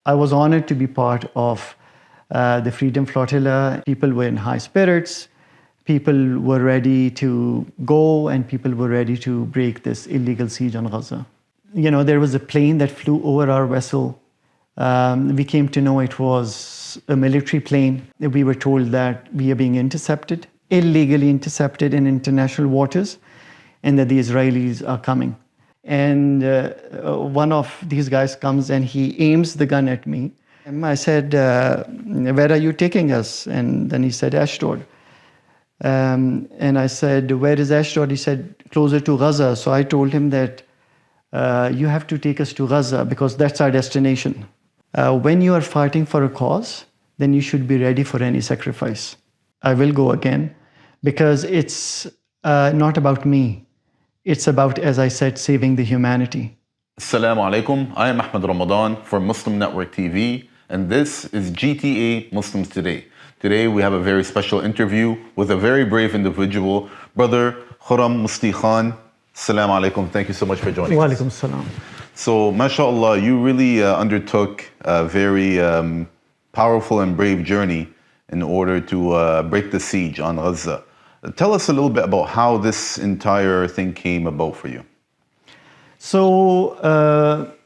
I was honored to be part of the Freedom Flotilla. People were in high spirits. People were ready to go, and people were ready to break this illegal siege on Gaza. You know, there was a plane that flew over our vessel. We came to know it was a military plane. We were told that we are being intercepted, illegally intercepted in international waters, and that the Israelis are coming. And one of these guys comes and he aims the gun at me. And I said, where are you taking us? And then he said, Ashdod. And I said, where is Ashdod? He said, closer to Gaza. So I told him that you have to take us to Gaza because that's our destination. When you are fighting for a cause, then you should be ready for any sacrifice. I will go again because it's not about me. It's about, as I said, saving the humanity. Assalamu alaikum. I am Ahmed Ramadan for Muslim Network TV, and this is GTA Muslims Today. Today we have a very special interview with a very brave individual, Brother Khurram Musti Khan. Assalamu alaikum. Thank you so much for joining us. Wa alaikum salam. So, mashallah, you really undertook a very powerful and brave journey in order to break the siege on Gaza. Tell us a little bit about how this entire thing came about for you. So,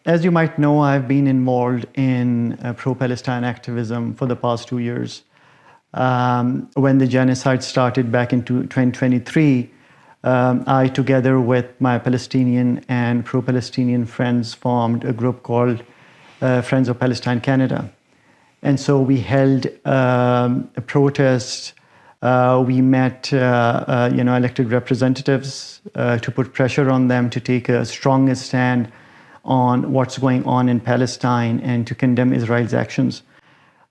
as you might know, I've been involved in pro-Palestine activism for the past 2 years. When the genocide started back in 2023, I, together with my Palestinian and pro-Palestinian friends, formed a group called Friends of Palestine Canada. And so we held a protest. We met elected representatives to put pressure on them to take a stronger stand on what's going on in Palestine and to condemn Israel's actions.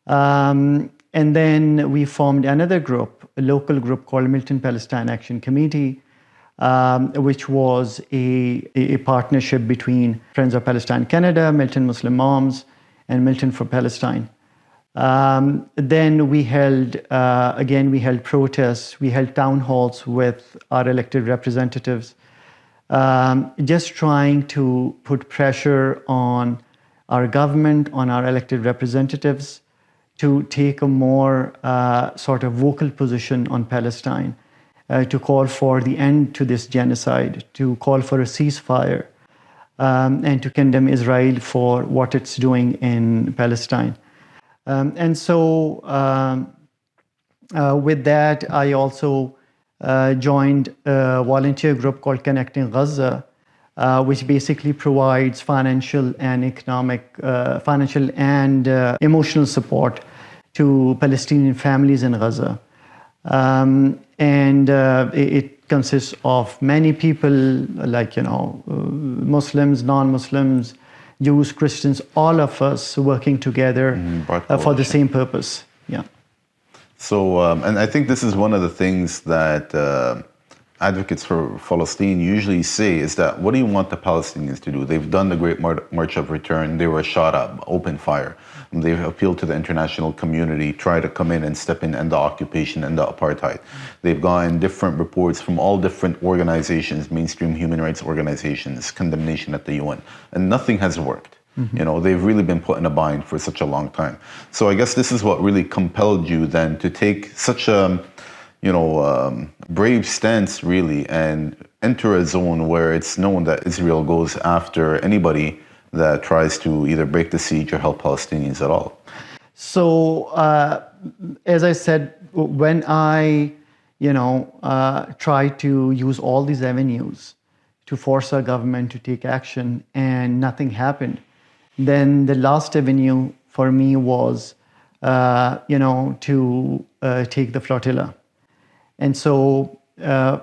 And then we formed another group, a local group called Milton Palestine Action Committee, which was a partnership between Friends of Palestine Canada, Milton Muslim Moms, and Milton for Palestine. Then we held protests, we held town halls with our elected representatives, just trying to put pressure on our government, on our elected representatives, to take a more sort of vocal position on Palestine, to call for the end to this genocide, to call for a ceasefire, and to condemn Israel for what it's doing in Palestine. And so with that, I also joined a volunteer group called Connecting Gaza, which basically provides financial and emotional support to Palestinian families in Gaza. And it consists of many people, like, Muslims, non-Muslims, Jews, Christians, all of us working together for the same purpose. Yeah. So, and I think this is one of the things that advocates for Palestine usually say is that, what do you want the Palestinians to do? They've done the Great March of Return. They were shot up, open fire. They've appealed to the international community, try to come in and step in, end the occupation, end the apartheid. They've gotten different reports from all different organizations, mainstream human rights organizations, condemnation at the UN, and nothing has worked. Mm-hmm. They've really been put in a bind for such a long time. So I guess this is what really compelled you then to take such a, brave stance, really, and enter a zone where it's known that Israel goes after anybody that tries to either break the siege or help Palestinians at all. So, as I said, when I, tried to use all these avenues to force our government to take action and nothing happened, then the last avenue for me was, to take the flotilla. And so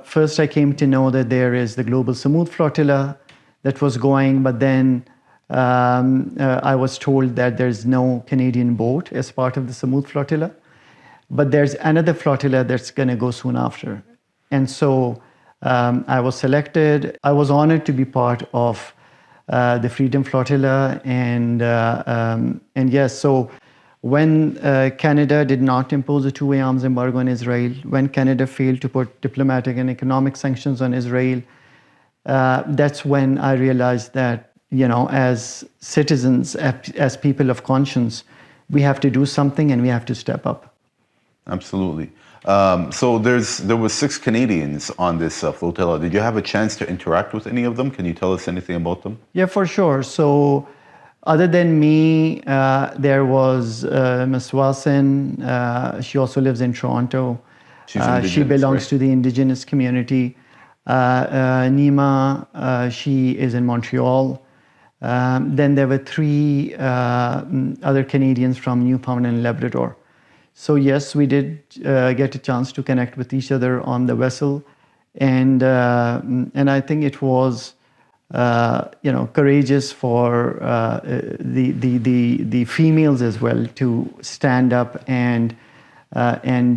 first I came to know that there is the Global Samud Flotilla that was going, but then I was told that there's no Canadian boat as part of the Samud Flotilla, but there's another flotilla that's going to go soon after. And so I was selected. I was honored to be part of the Freedom Flotilla, and yes, so when Canada did not impose a two-way arms embargo on Israel, when Canada failed to put diplomatic and economic sanctions on Israel, that's when I realized that as citizens, as people of conscience, we have to do something and we have to step up. Absolutely. So there was 6 Canadians on this flotilla. Did you have a chance to interact with any of them? Can you tell us anything about them? Yeah, for sure. So other than me, there was Ms. Wasson. She also lives in Toronto. She's She Indigenous, belongs right? to the Indigenous community. Nima, she is in Montreal. Then there were 3 other Canadians from Newfoundland and Labrador. So yes, we did get a chance to connect with each other on the vessel, and I think it was courageous for the females as well to stand up and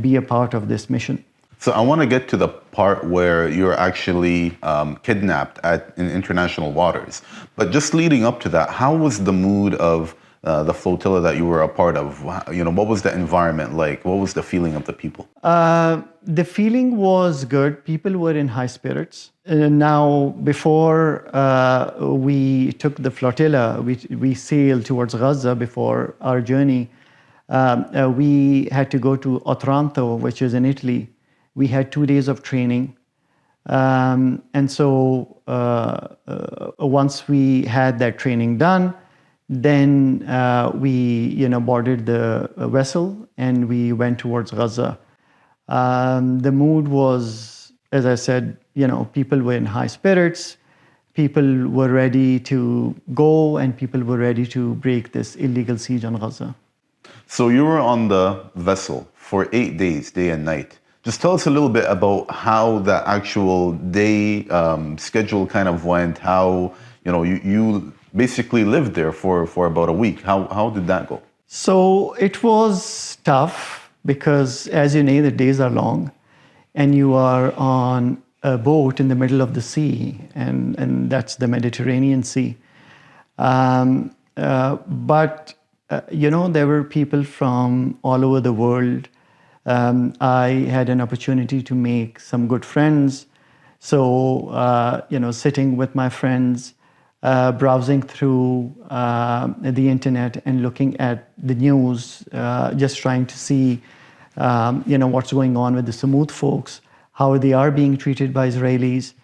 be a part of this mission. So I want to get to the part where you're actually kidnapped in international waters. But just leading up to that, how was the mood of the flotilla that you were a part of? What was the environment like? What was the feeling of the people? The feeling was good. People were in high spirits. Now, before we took the flotilla, we sailed towards Gaza before our journey. We had to go to Otranto, which is in Italy. We had 2 days of training. And so once we had that training done, then we boarded the vessel and we went towards Gaza. The mood was, as I said, people were in high spirits, people were ready to go, and people were ready to break this illegal siege on Gaza. So you were on the vessel for 8 days, day and night. Just tell us a little bit about how the actual day schedule kind of went, how you basically lived there for about a week. How did that go? So it was tough because, as you know, the days are long and you are on a boat in the middle of the sea, and that's the Mediterranean Sea. But there were people from all over the world. I had an opportunity to make some good friends. So, sitting with my friends, browsing through the internet and looking at the news, just trying to see, what's going on with the Samud folks, how they are being treated by Israelis.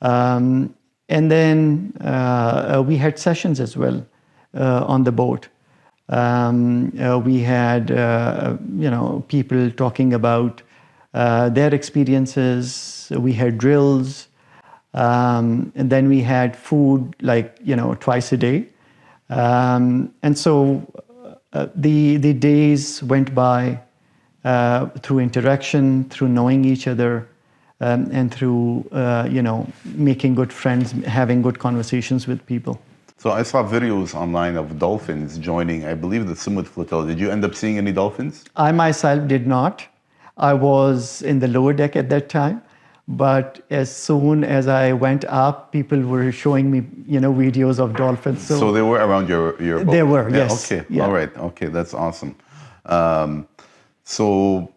And then we had sessions as well on the boat. We had, people talking about their experiences. We had drills. And then we had food twice a day. And so the days went by through interaction, through knowing each other, and through, making good friends, having good conversations with people. So I saw videos online of dolphins joining, I believe, the Samud flotilla. Did you end up seeing any dolphins? I myself did not. I was in the lower deck at that time. But as soon as I went up, people were showing me, videos of dolphins. So they were around your boat? They were, yeah, yes. Okay, yeah. All right. Okay, that's awesome. So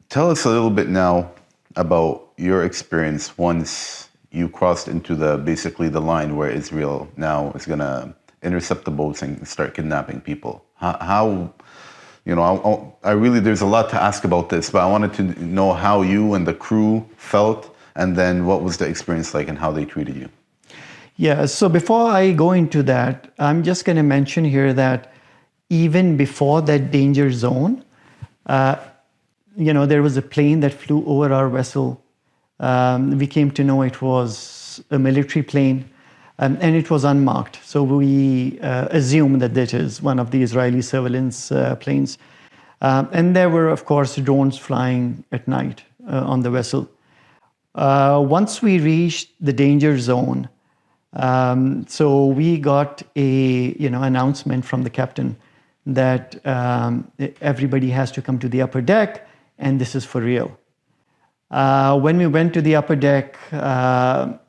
tell us a little bit now about your experience once you crossed into basically the line where Israel now is going to intercept the boats and start kidnapping people. How I really, there's a lot to ask about this, but I wanted to know how you and the crew felt, and then what was the experience like and how they treated you. Yeah, so before I go into that, I'm just going to mention here that even before that danger zone, there was a plane that flew over our vessel. We came to know it was a military plane, and it was unmarked. So we assumed that it is one of the Israeli surveillance planes. And there were, of course, drones flying at night on the vessel. Once we reached the danger zone, so we got a announcement from the captain that everybody has to come to the upper deck, and this is for real. When we went to the upper deck,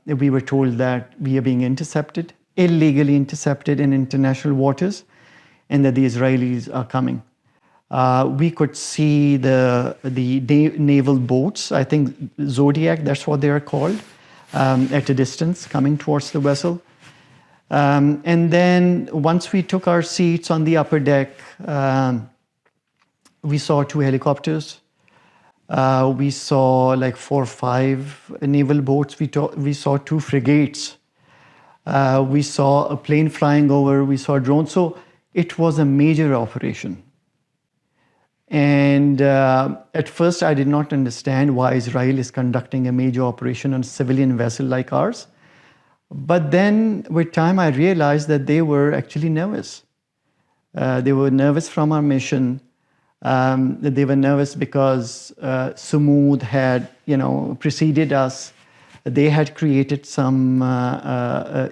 we were told that we are being intercepted, illegally intercepted in international waters, and that the Israelis are coming. We could see the naval boats, I think Zodiac, that's what they are called, at a distance coming towards the vessel. And then once we took our seats on the upper deck, we saw 2 helicopters. We saw like 4 or 5 naval boats. We saw 2 frigates. We saw a plane flying over. We saw drones. So it was a major operation. And at first, I did not understand why Israel is conducting a major operation on a civilian vessel like ours. But then with time, I realized that they were actually nervous. They were nervous from our mission. They were nervous because Sumud had, preceded us. They had created some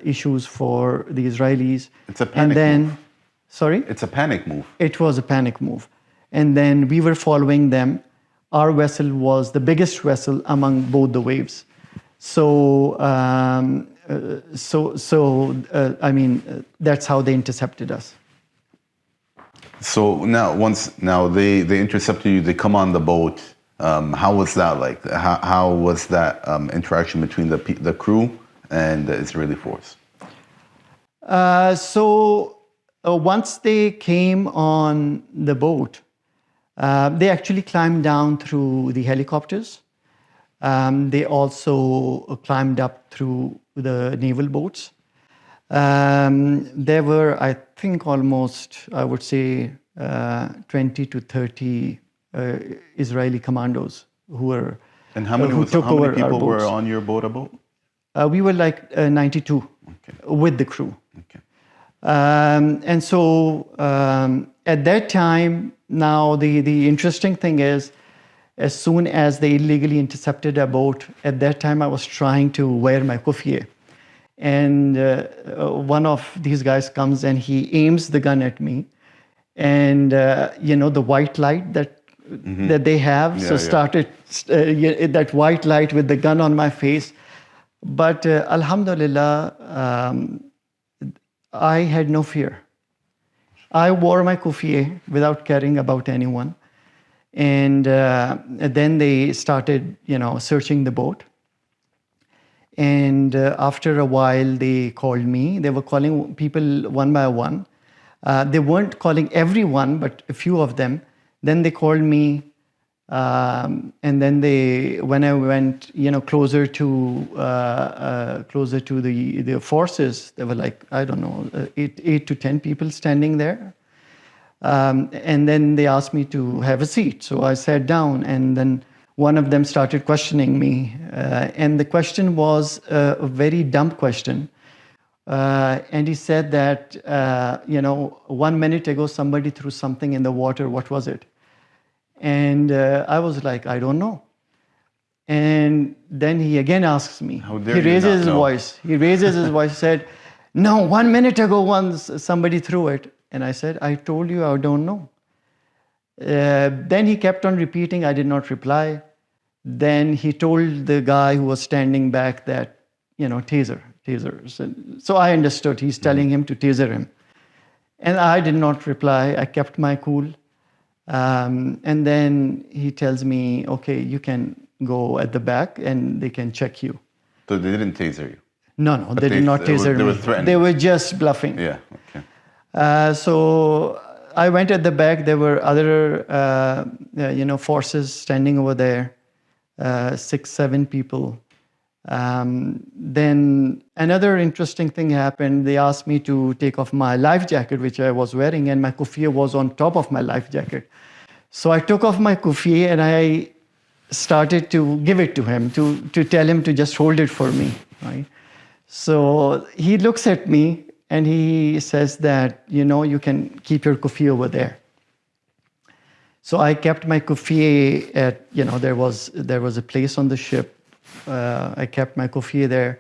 issues for the Israelis. It's a panic move. Sorry? It's a panic move. It was a panic move. And then we were following them. Our vessel was the biggest vessel among both the waves. So, that's how they intercepted us. So now they intercepted you. They come on the boat. How was that like? How was that interaction between the crew and the Israeli force? Once they came on the boat, they actually climbed down through the helicopters. They also climbed up through the naval boats. There were, I think, almost, I would say, 20 to 30 Israeli commandos who were. And how many people were on your boat? We were like 92 with the crew. Okay. And so at that time, now the interesting thing is, as soon as they illegally intercepted a boat, at that time I was trying to wear my kufiye. And one of these guys comes and he aims the gun at me. And, the white light that they have, started that white light with the gun on my face. But Alhamdulillah, I had no fear. I wore my kufiye without caring about anyone. And then they started, searching the boat. And after a while, they called me. They were calling people one by one. They weren't calling everyone, but a few of them. Then they called me. And then when I went, closer to the forces, there were like, I don't know, 8 to 10 people standing there. And then they asked me to have a seat. So I sat down, and then one of them started questioning me. And the question was a very dumb question. And he said that, 1 minute ago, somebody threw something in the water. What was it? And I was like, I don't know. And then he again asks me. How dare he you raises not his know? voice. He raises his voice, said, no, 1 minute ago once somebody threw it. And I said, I told you I don't know. Then he kept on repeating. I did not reply. Then he told the guy who was standing back that, taser. So I understood. He's telling him to taser him. And I did not reply. I kept my cool. And then he tells me, okay, you can go at the back and they can check you. So they didn't taser you? No, they did not taser me. They were threatening. They were just bluffing. Yeah, okay. So I went at the back. There were other, forces standing over there, 6, 7 people. Then another interesting thing happened. They asked me to take off my life jacket, which I was wearing, and my kufiya was on top of my life jacket. So I took off my kufiya and I started to give it to him, to tell him to just hold it for me. Right? So he looks at me and he says that, you can keep your kufiya over there. So I kept my kufiya at, there was a place on the ship. I kept my kufiya there.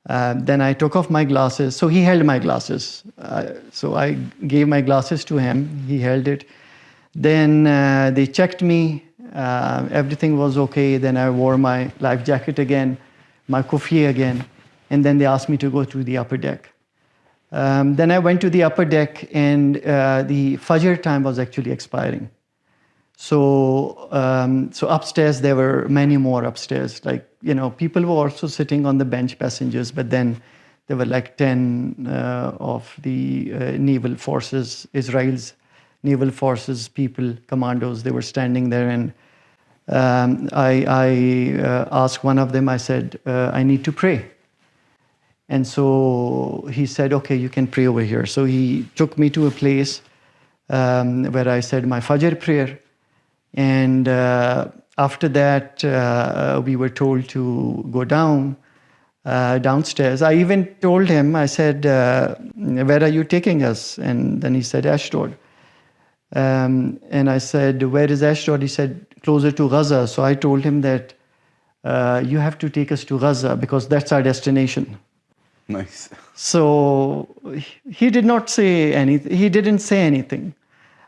Then I took off my glasses. So he held my glasses. So I gave my glasses to him. He held it. Then they checked me. Everything was okay. Then I wore my life jacket again, my kufiya again. And then they asked me to go to the upper deck. Then I went to the upper deck, and the Fajr time was actually expiring. So upstairs, there were many more upstairs. Like, people were also sitting on the bench, passengers, but then There were like 10 of the naval forces, Israel's naval forces people, commandos. They were standing there, and I asked one of them, I said, I need to pray. And so he said, okay, you can pray over here. So he took me to a place where I said my Fajr prayer. And after that, we were told to go downstairs. I even told him, I said, where are you taking us? And then he said, Ashdod. And I said, where is Ashdod? He said, closer to Gaza. So I told him that you have to take us to Gaza because that's our destination. Nice. So he did not say anything. He didn't say anything.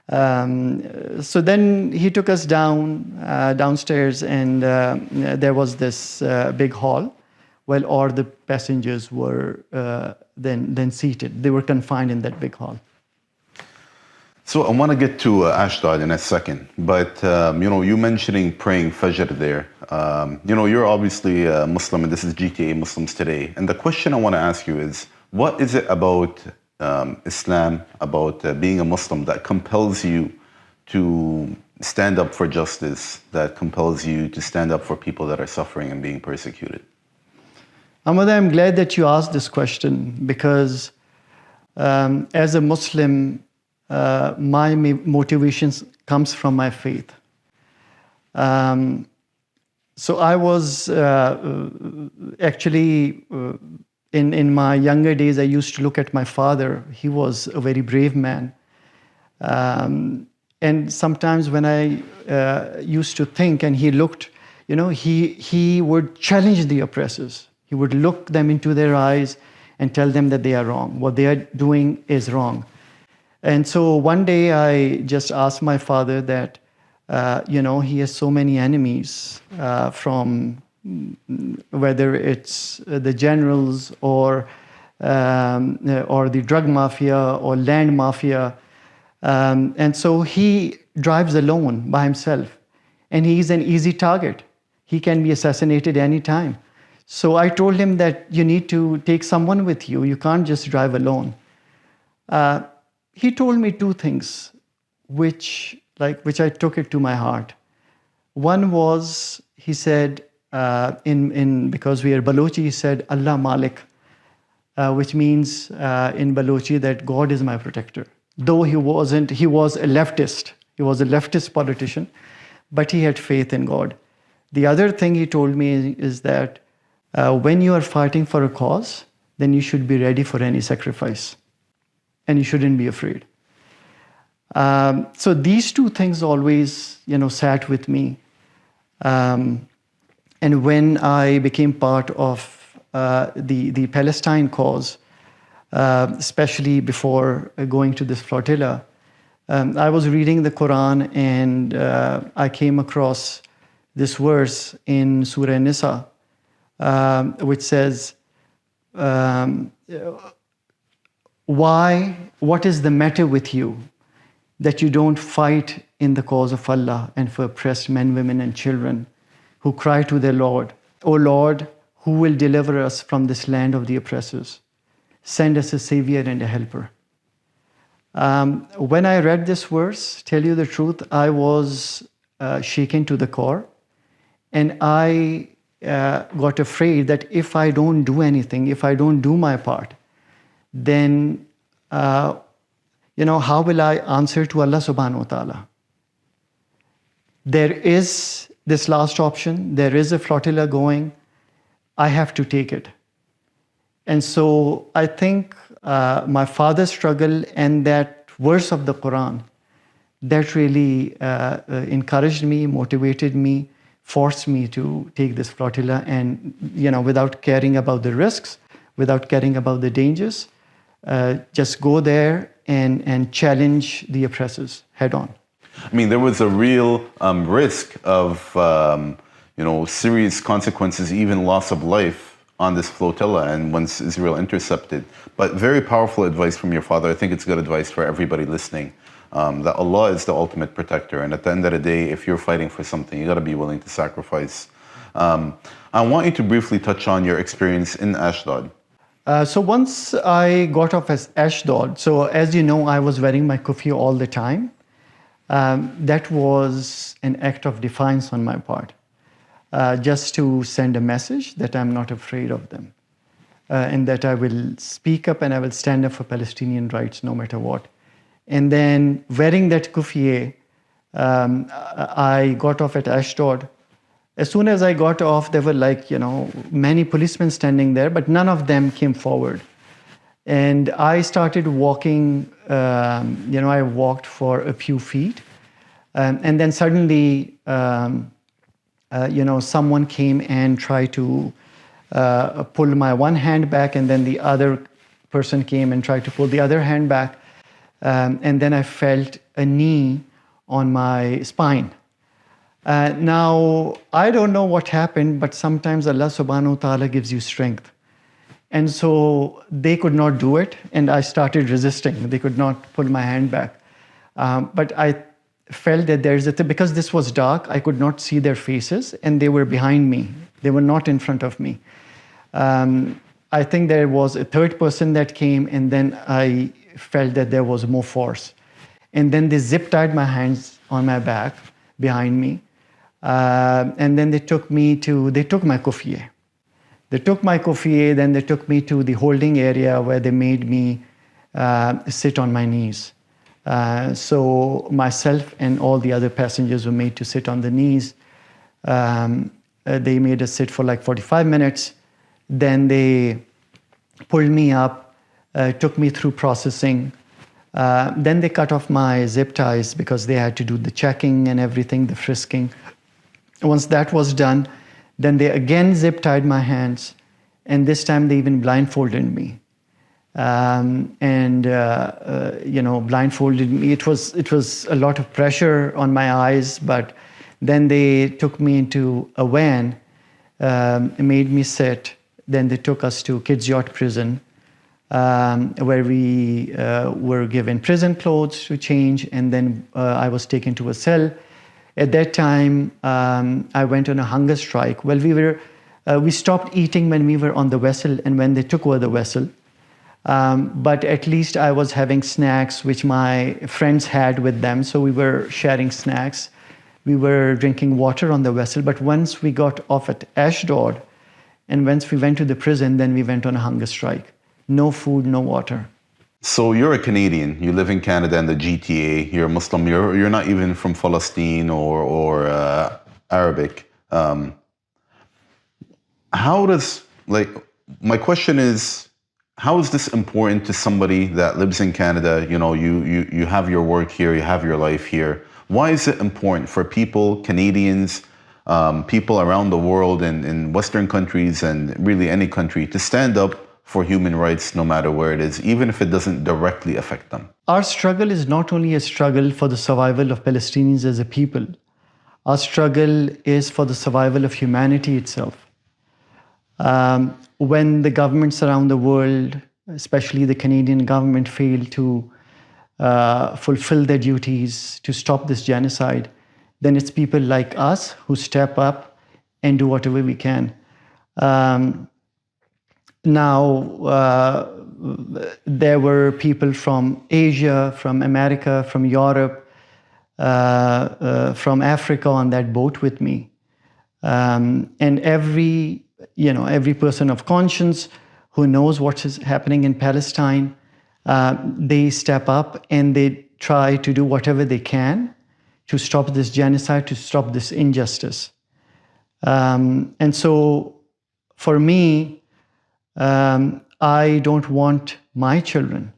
So then he took us downstairs, and there was this big hall. Well, all the passengers were then seated. They were confined in that big hall. So I want to get to Ashdod in a second, but you mentioning praying Fajr there. You're obviously a Muslim, and this is GTA Muslims Today. And the question I want to ask you is, what is it about Islam, about being a Muslim, that compels you to stand up for justice, that compels you to stand up for people that are suffering and being persecuted? Ahmed, I'm glad that you asked this question, because as a Muslim, my motivations comes from my faith. So I was actually, in my younger days, I used to look at my father. He was a very brave man. And sometimes when I used to think, and he looked, he would challenge the oppressors. He would look them into their eyes and tell them that they are wrong. What they are doing is wrong. And so one day I just asked my father that, he has so many enemies, from whether it's the generals or the drug mafia or land mafia. And so he drives alone by himself, and he's an easy target. He can be assassinated anytime. So I told him that you need to take someone with you. You can't just drive alone. He told me two things, which I took it to my heart. One was, he said, because we are Balochi, he said, Allah Malik, which means in Balochi that God is my protector. Though he was a leftist. He was a leftist politician, but he had faith in God. The other thing he told me is that when you are fighting for a cause, then you should be ready for any sacrifice, and you shouldn't be afraid. So these two things always, sat with me. And when I became part of the Palestine cause, especially before going to this flotilla, I was reading the Quran, and I came across this verse in Surah Nisa, which says, what is the matter with you that you don't fight in the cause of Allah and for oppressed men, women, and children who cry to their Lord, O Lord, who will deliver us from this land of the oppressors? Send us a savior and a helper. When I read this verse, tell you the truth, I was shaken to the core, and I got afraid that if I don't do anything, if I don't do my part, then how will I answer to Allah subhanahu wa ta'ala? There is this last option. There is a flotilla going. I have to take it. And so I think my father's struggle and that verse of the Quran, that really encouraged me, motivated me, forced me to take this flotilla, and without caring about the risks, without caring about the dangers, just go there and challenge the oppressors head on. I mean, there was a real risk of serious consequences, even loss of life on this flotilla, and once Israel intercepted. But very powerful advice from your father. I think it's good advice for everybody listening, that Allah is the ultimate protector, and at the end of the day, if you're fighting for something, you got to be willing to sacrifice. I want you to briefly touch on your experience in Ashdod. So once I got off as Ashdod, so as you know, I was wearing my kufi all the time. That was an act of defiance on my part, just to send a message that I'm not afraid of them, and that I will speak up and I will stand up for Palestinian rights no matter what. And then wearing that kufi, I got off at Ashdod. As soon as I got off, there were many policemen standing there, but none of them came forward. And I started walking, I walked for a few feet. And then suddenly, someone came and tried to pull my one hand back, and then the other person came and tried to pull the other hand back. And then I felt a knee on my spine. Now, I don't know what happened, but sometimes Allah subhanahu wa ta'ala gives you strength. And so they could not do it, and I started resisting. They could not pull my hand back. But I felt that because this was dark, I could not see their faces, and they were behind me. They were not in front of me. I think there was a third person that came, and then I felt that there was more force. And then they zip-tied my hands on my back behind me. And then they took my kufiye. They took my kufiye, then they took me to the holding area where they made me sit on my knees. So myself and all the other passengers were made to sit on the knees. They made us sit for like 45 minutes. Then they pulled me up, took me through processing. Then they cut off my zip ties because they had to do the checking and everything, the frisking. Once that was done, then they again zip tied my hands, and this time they even blindfolded me. Blindfolded me. It was a lot of pressure on my eyes, but then they took me into a van, made me sit. Then they took us to Kids Yacht Prison, where we were given prison clothes to change, and then I was taken to a cell. At that time, I went on a hunger strike. Well, we stopped eating when we were on the vessel and when they took over the vessel. But at least I was having snacks, which my friends had with them. So we were sharing snacks. We were drinking water on the vessel. But once we got off at Ashdod, and once we went to the prison, then we went on a hunger strike. No food, no water. So you're a Canadian. You live in Canada and the GTA. You're a Muslim. You're not even from Palestine or Arabic. My question is, how is this important to somebody that lives in Canada? You have your work here, you have your life here. Why is it important for people, Canadians, people around the world in Western countries and really any country to stand up for human rights no matter where it is, even if it doesn't directly affect them? Our struggle is not only a struggle for the survival of Palestinians as a people. Our struggle is for the survival of humanity itself. When the governments around the world, especially the Canadian government, fail to fulfill their duties to stop this genocide, then it's people like us who step up and do whatever we can. Now, there were people from Asia, from America, from Europe, from Africa on that boat with me. And every person of conscience who knows what is happening in Palestine, they step up and they try to do whatever they can to stop this genocide, to stop this injustice. And so for me, I don't want my children,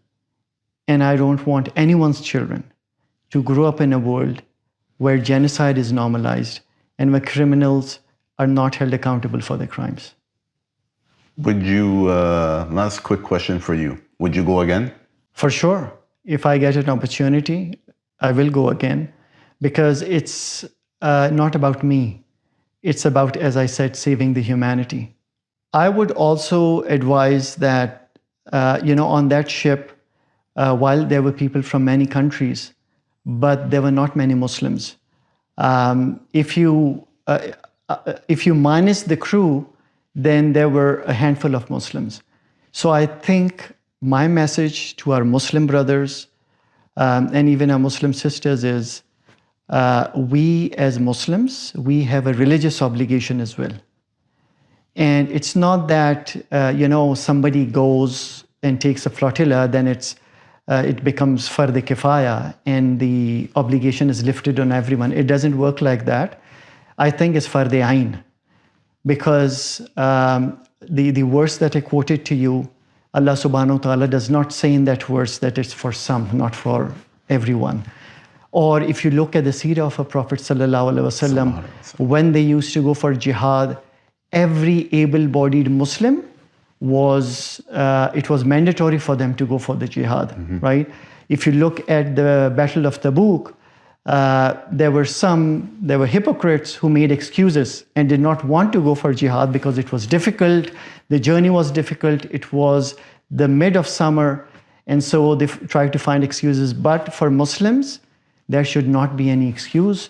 and I don't want anyone's children to grow up in a world where genocide is normalized and where criminals are not held accountable for their crimes. Would you, last quick question for you, would you go again? For sure. If I get an opportunity, I will go again, because it's not about me. It's about, as I said, saving the humanity. I would also advise that, on that ship, while there were people from many countries, but there were not many Muslims. If you minus the crew, then there were a handful of Muslims. So I think my message to our Muslim brothers and even our Muslim sisters is we as Muslims, we have a religious obligation as well. And it's not that, somebody goes and takes a flotilla, then it becomes fard kifaya and the obligation is lifted on everyone. It doesn't work like that. I think it's fard ayn. Because the verse that I quoted to you, Allah subhanahu wa ta'ala does not say in that verse that it's for some, not for everyone. Or if you look at the seerah of a Prophet sallallahu alaihi wasallam, when they used to go for jihad, every able-bodied Muslim it was mandatory for them to go for the jihad, right? If you look at the Battle of Tabuk, there were hypocrites who made excuses and did not want to go for jihad because it was difficult, the journey was difficult, it was the mid of summer, and so they tried to find excuses. But for Muslims, there should not be any excuse.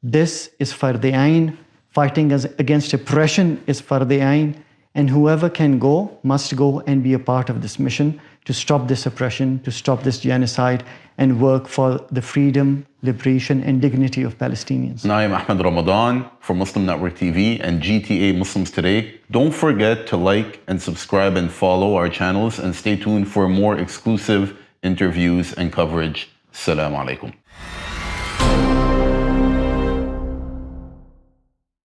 This is fard ayn. Fighting against oppression is fard ayn. And whoever can go must go and be a part of this mission to stop this oppression, to stop this genocide, and work for the freedom, liberation, and dignity of Palestinians. I am Ahmed Ramadan for Muslim Network TV and GTA Muslims Today. Don't forget to like and subscribe and follow our channels, and stay tuned for more exclusive interviews and coverage. Assalamu alaikum.